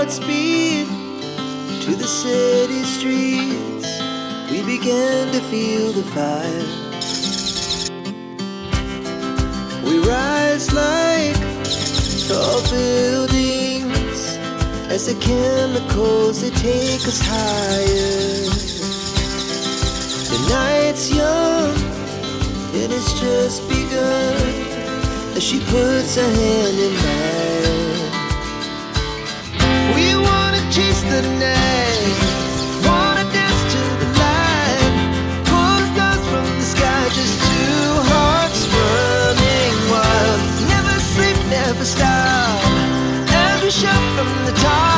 Godspeed to the city streets. We began to feel the fire. We rise like tall buildings as the chemicals, they take us higher. The night's young, it has just begun, as she puts her hand in mine. We wanna chase the night, wanna dance to the light, pull stars from the sky, just two hearts running wild. Never sleep, never stop, as we shout from the top.